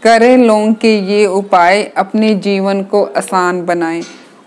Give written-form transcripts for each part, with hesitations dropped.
करें लौंग के ये उपाय, अपने जीवन को आसान बनाएं।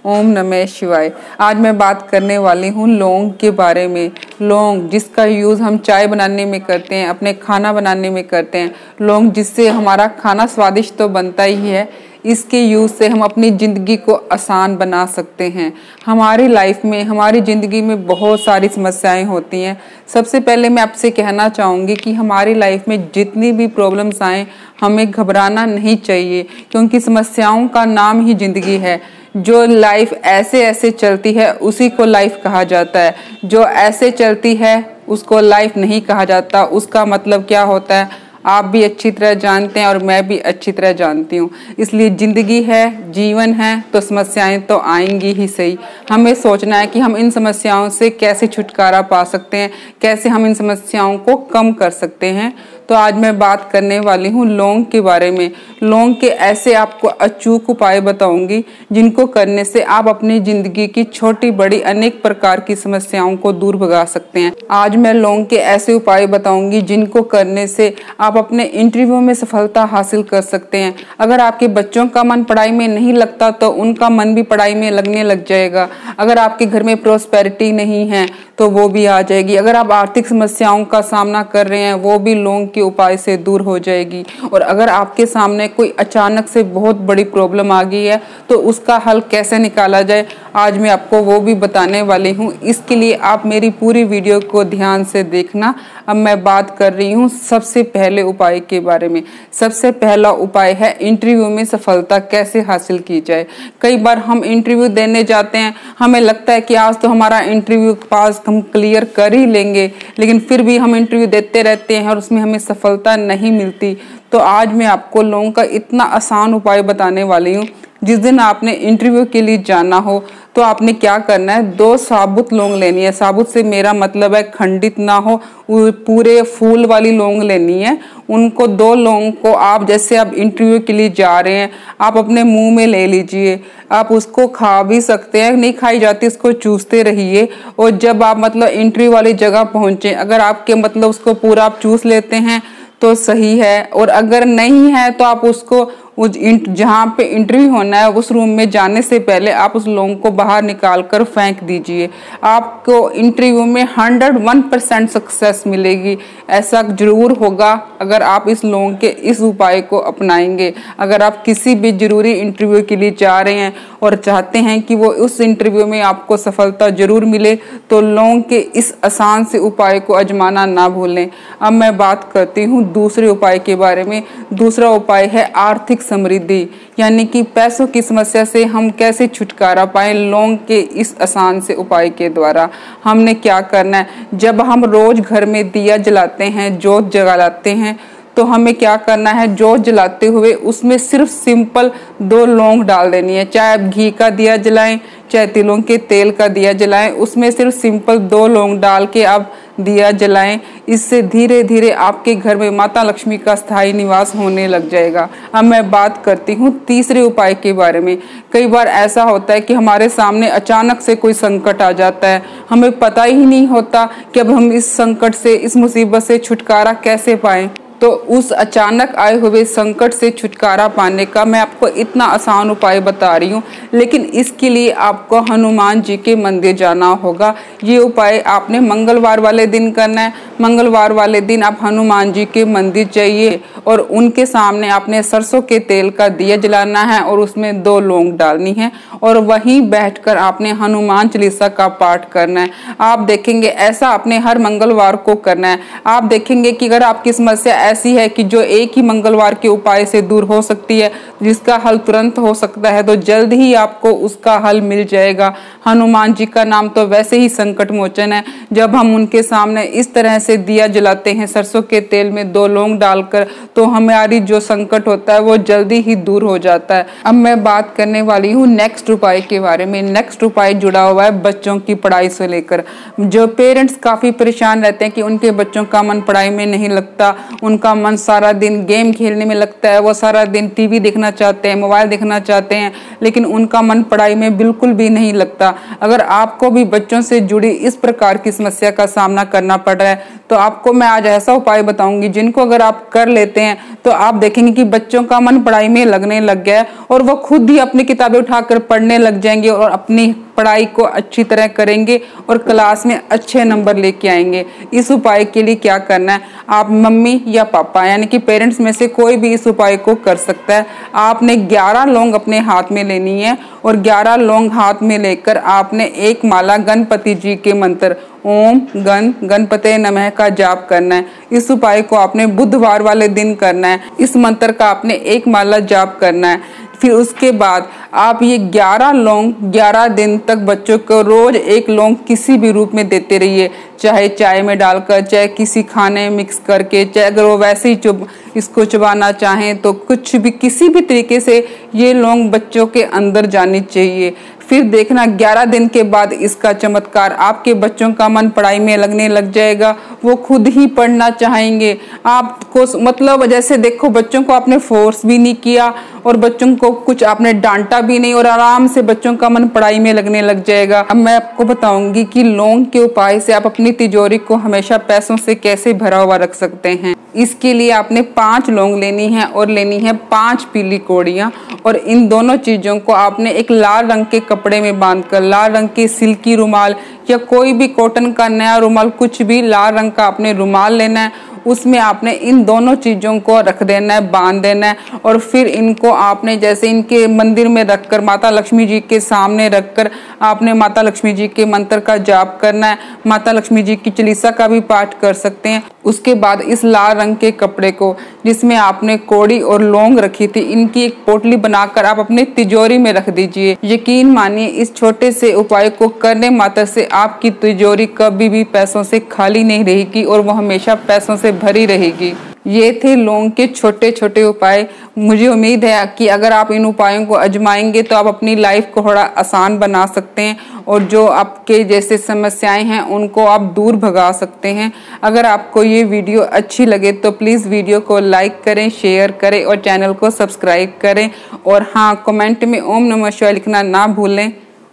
ओम नमः शिवाय। आज मैं बात करने वाली हूँ लौंग के बारे में। लौंग जिसका यूज़ हम चाय बनाने में करते हैं, अपने खाना बनाने में करते हैं। लौंग जिससे हमारा खाना स्वादिष्ट तो बनता ही है, इसके यूज़ से हम अपनी ज़िंदगी को आसान बना सकते हैं। हमारी लाइफ में, हमारी ज़िंदगी में बहुत सारी समस्याएं होती हैं। सबसे पहले मैं आपसे कहना चाहूँगी कि हमारी लाइफ में जितनी भी प्रॉब्लम्स आएँ, हमें घबराना नहीं चाहिए, क्योंकि समस्याओं का नाम ही ज़िंदगी है। जो लाइफ ऐसे ऐसे चलती है उसी को लाइफ कहा जाता है। जो ऐसे चलती है उसको लाइफ नहीं कहा जाता। उसका मतलब क्या होता है आप भी अच्छी तरह जानते हैं और मैं भी अच्छी तरह जानती हूँ। इसलिए ज़िंदगी है, जीवन है, तो समस्याएं तो आएंगी ही सही। हमें सोचना है कि हम इन समस्याओं से कैसे छुटकारा पा सकते हैं, कैसे हम इन समस्याओं को कम कर सकते हैं। तो आज मैं बात करने वाली हूँ लौंग के बारे में। लौंग के ऐसे आपको अचूक उपाय बताऊंगी जिनको करने से आप अपनी ज़िंदगी की छोटी बड़ी अनेक प्रकार की समस्याओं को दूर भगा सकते हैं। आज मैं लौंग के ऐसे उपाय बताऊंगी जिनको करने से आप अपने इंटरव्यू में सफलता हासिल कर सकते हैं। अगर आपके बच्चों का मन पढ़ाई में नहीं लगता तो उनका मन भी पढ़ाई में लगने लग जाएगा। अगर आपके घर में प्रॉस्पेरिटी नहीं है तो वो भी आ जाएगी। अगर आप आर्थिक समस्याओं का सामना कर रहे हैं, वो भी लौंग के उपाय से दूर हो जाएगी। और अगर आपके सामने कोई अचानक से बहुत बड़ी प्रॉब्लम आ गई है तो उसका हल कैसे निकाला जाए, आज मैं आपको वो भी बताने वाली हूँ। इसके लिए आप मेरी पूरी वीडियो को ध्यान से देखना। अब मैं बात कर रही हूँ सबसे पहले उपाय के बारे में। सबसे पहला उपाय है इंटरव्यू में सफलता कैसे हासिल की जाए। कई बार हम इंटरव्यू देने जाते हैं, हमें लगता है कि आज तो हमारा इंटरव्यू पास हम क्लियर कर ही लेंगे, लेकिन फिर भी हम इंटरव्यू देते रहते हैं और उसमें हमें सफलता नहीं मिलती। तो आज मैं आपको लौंग का इतना आसान उपाय बताने वाली हूँ। जिस दिन आपने इंटरव्यू के लिए जाना हो तो आपने क्या करना है, 2 साबुत लौंग लेनी है। साबुत से मेरा मतलब है खंडित ना हो, पूरे फूल वाली लौंग लेनी है। उनको 2 लौंग को आप, जैसे आप इंटरव्यू के लिए जा रहे हैं, आप अपने मुंह में ले लीजिए। आप उसको खा भी सकते हैं, नहीं खाई जाती उसको चूसते रहिए। और जब आप मतलब इंटरव्यू वाली जगह पहुंचे, अगर आपके मतलब उसको पूरा आप चूस लेते हैं तो सही है, और अगर नहीं है तो आप उसको जहाँ पे इंटरव्यू होना है उस रूम में जाने से पहले आप उस लौंग को बाहर निकाल कर फेंक दीजिए। आपको इंटरव्यू में 101% सक्सेस मिलेगी। ऐसा जरूर होगा अगर आप इस लौंग के इस उपाय को अपनाएंगे। अगर आप किसी भी जरूरी इंटरव्यू के लिए जा रहे हैं और चाहते हैं कि वो उस इंटरव्यू में आपको सफलता जरूर मिले, तो लौंग के इस आसान से उपाय को आजमाना ना भूलें। अब मैं बात करती हूँ दूसरे उपाय के बारे में। दूसरा उपाय है आर्थिक समृद्धि, यानी कि पैसों की समस्या से हम कैसे छुटकारा पाएं लौंग के इस आसान से उपाय के द्वारा। हमने क्या करना है, जब हम रोज घर में दिया जलाते हैं, जोत जलाते हैं, तो हमें क्या करना है, जोत जलाते हुए उसमें सिर्फ सिंपल 2 लौंग डाल देनी है। चाहे आप घी का दिया जलाएं, चाहे तिलों के तेल का दिया जलाएं, उसमें सिर्फ सिंपल 2 लौंग डाल के आप दिया जलाएं। इससे धीरे धीरे आपके घर में माता लक्ष्मी का स्थायी निवास होने लग जाएगा। अब मैं बात करती हूँ तीसरे उपाय के बारे में। कई बार ऐसा होता है कि हमारे सामने अचानक से कोई संकट आ जाता है, हमें पता ही नहीं होता कि अब हम इस संकट से, इस मुसीबत से छुटकारा कैसे पाएं। तो उस अचानक आए हुए संकट से छुटकारा पाने का मैं आपको इतना आसान उपाय बता रही हूँ, लेकिन इसके लिए आपको हनुमान जी के मंदिर जाना होगा। ये उपाय आपने मंगलवार वाले दिन करना है। मंगलवार वाले दिन आप हनुमान जी के मंदिर जाइए और उनके सामने आपने सरसों के तेल का दिया जलाना है और उसमें 2 लौंग डालनी है, और वहीं बैठकर आपने हनुमान चालीसा का पाठ करना है। आप देखेंगे ऐसा आपने हर मंगलवार को करना है। आप देखेंगे कि अगर आपकी समस्या ऐसी है कि जो एक ही मंगलवार के उपाय से दूर हो सकती है, जिसका हल तुरंत हो सकता है, तो जल्द ही आपको उसका हल मिल जाएगा। हनुमान जी का नाम तो वैसे ही संकट मोचन है। जब हम उनके सामने इस तरह से दिया जलाते हैं सरसों के तेल में 2 लौंग डालकर, तो हमारी जो संकट होता है वो जल्दी ही दूर हो जाता है। अब मैं बात करने वाली हूँ नेक्स्ट उपाय के बारे में। नेक्स्ट उपाय जुड़ा हुआ है बच्चों की पढ़ाई से लेकर। जो पेरेंट्स काफी परेशान रहते हैं कि उनके बच्चों का मन पढ़ाई में नहीं लगता, उनका मन सारा दिन गेम खेलने में लगता है, वो सारा दिन टीवी देखना चाहते हैं, मोबाइल देखना चाहते हैं, लेकिन उनका मन पढ़ाई में बिल्कुल भी नहीं लगता। अगर आपको भी बच्चों से जुड़ी इस प्रकार की समस्या का सामना करना पड़ रहा है तो तो आपको मैं आज ऐसा उपाय बताऊंगी जिनको अगर आप कर लेते हैं तो आप देखेंगे कि बच्चों का मन पढ़ाई में लगने लग गया है और वो खुद ही अपनी किताबें उठाकर पढ़ने लग जाएंगे और अपनी पढ़ाई को अच्छी तरह करेंगे और क्लास में अच्छे नंबर लेके आएंगे। इस उपाय के लिए क्या करना है, आप मम्मी या पापा यानी कि पेरेंट्स में से कोई भी इस उपाय को कर सकता है। आपने 11 लौंग अपने हाथ में लेनी है और 11 लौंग हाथ में लेकर आपने एक माला गणपति जी के मंत्र ओम गणपते नमः का जाप करना है। इस उपाय को आपने बुधवार वाले दिन करना है। इस मंत्र का आपने एक माला जाप करना है। फिर उसके बाद आप ये 11 लौंग 11 दिन तक बच्चों को रोज एक लौंग किसी भी रूप में देते रहिए, चाहे चाय में डालकर, चाहे किसी खाने में मिक्स करके, चाहे अगर वो वैसे ही इसको चबाना चाहें तो कुछ भी किसी भी तरीके से ये लौंग बच्चों के अंदर जानी चाहिए। फिर देखना 11 दिन के बाद इसका चमत्कार, आपके बच्चों का मन पढ़ाई में लगने लग जाएगा, वो खुद ही पढ़ना चाहेंगे। आपको मतलब जैसे देखो बच्चों को आपने फोर्स भी नहीं किया और बच्चों को कुछ आपने डांटा भी नहीं और आराम से बच्चों का मन पढ़ाई में लगने लग जाएगा। अब मैं आपको बताऊंगी कि लौंग के उपाय से आप अपनी तिजोरी को हमेशा पैसों से कैसे भरा हुआ रख सकते हैं। इसके लिए आपने 5 लौंग लेनी है और लेनी है 5 पीली कौड़ियाँ और इन दोनों चीजों को आपने एक लाल रंग के कपड़े में बांधकर, लाल रंग के सिल्की रुमाल या कोई भी कॉटन का नया रुमाल, कुछ भी लाल रंग का आपने रुमाल लेना है, उसमें आपने इन दोनों चीजों को रख देना है, बांध देना है और फिर इनको आपने जैसे इनके मंदिर में रखकर, माता लक्ष्मी जी के सामने रखकर आपने माता लक्ष्मी जी के मंत्र का जाप करना है। माता लक्ष्मी जी की चालीसा का भी पाठ कर सकते हैं। उसके बाद इस लाल रंग के कपड़े को जिसमें आपने कौड़ी और लौंग रखी थी, इनकी एक पोटली बनाकर आप अपने तिजोरी में रख दीजिए। यकीन मानिए इस छोटे से उपाय को करने मात्र से आपकी तिजोरी कभी भी पैसों से खाली नहीं रहेगी और वो हमेशा पैसों से भरी रहेगी। ये थे लौंग के छोटे छोटे उपाय। मुझे उम्मीद है कि अगर आप इन उपायों को आजमाएंगे तो आप अपनी लाइफ को थोड़ा आसान बना सकते हैं और जो आपके जैसे समस्याएं हैं उनको आप दूर भगा सकते हैं। अगर आपको ये वीडियो अच्छी लगे तो प्लीज़ वीडियो को लाइक करें, शेयर करें और चैनल को सब्सक्राइब करें। और हाँ, कमेंट में ओम नमः शिवाय लिखना ना भूलें।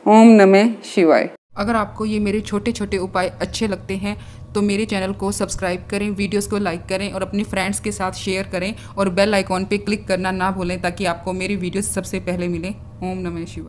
ओम नमः शिवाय। अगर आपको ये मेरे छोटे छोटे उपाय अच्छे लगते हैं तो मेरे चैनल को सब्सक्राइब करें, वीडियोस को लाइक करें और अपनी फ्रेंड्स के साथ शेयर करें और बेल आइकॉन पे क्लिक करना ना भूलें ताकि आपको मेरी वीडियोस सबसे पहले मिले। ओम नमः शिवाय।